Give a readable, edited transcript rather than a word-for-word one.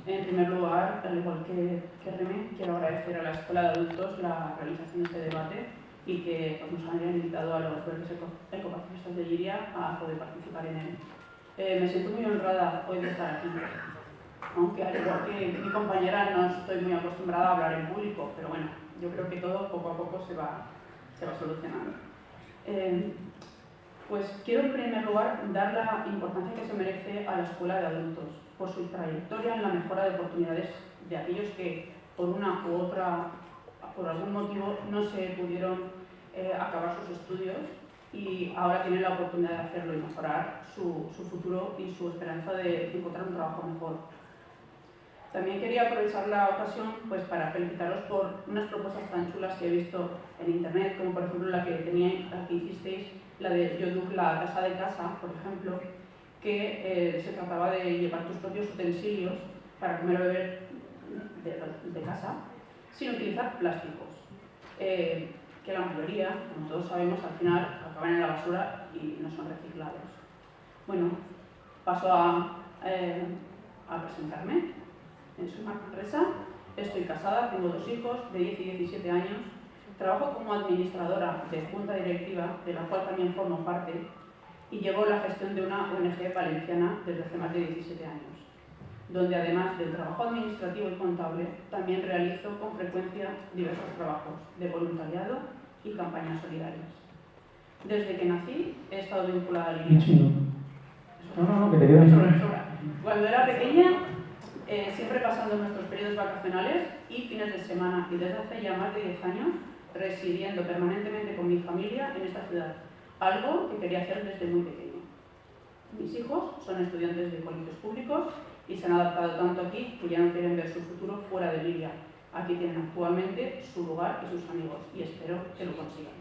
En primer lugar, al igual que Remy, quiero agradecer a la Escuela de Adultos la realización de este debate y que pues, nos hayan invitado a los verdes ecopacifistas de Lliria a poder participar en él. Me siento muy honrada hoy de estar aquí, aunque al igual que mi compañera no estoy muy acostumbrada a hablar en público, pero bueno, yo creo que todo poco a poco se va solucionando. Pues quiero en primer lugar dar la importancia que se merece a la Escuela de Adultos por su trayectoria en la mejora de oportunidades de aquellos que por una u otra, por algún motivo, no se pudieron acabar sus estudios y ahora tienen la oportunidad de hacerlo y mejorar su futuro y su esperanza de encontrar un trabajo mejor. También quería aprovechar la ocasión pues, para felicitaros por unas propuestas tan chulas que he visto en internet, como por ejemplo la que hicisteis, la de Yoduk, la casa de casa, por ejemplo, que se trataba de llevar tus propios utensilios para comer o beber de casa sin utilizar plásticos, que la mayoría, como todos sabemos, al final acaban en la basura y no son reciclados. Bueno, paso a presentarme. Soy Marta Resa, estoy casada, tengo 2 hijos de 10 y 17 años, trabajo como administradora de junta directiva, de la cual también formo parte, y llevo la gestión de una ONG valenciana desde hace más de 17 años, donde además del trabajo administrativo y contable, también realizo con frecuencia diversos trabajos de voluntariado y campañas solidarias. Desde que nací he estado vinculada al INE. No, que te digo. Cuando era pequeña, siempre pasando nuestros periodos vacacionales y fines de semana, y desde hace ya más de 10 años residiendo permanentemente con mi familia en esta ciudad, algo que quería hacer desde muy pequeño. Mis hijos son estudiantes de colegios públicos y se han adaptado tanto aquí que ya no quieren ver su futuro fuera de Lliria. Aquí tienen actualmente su lugar y sus amigos y espero que lo consigan.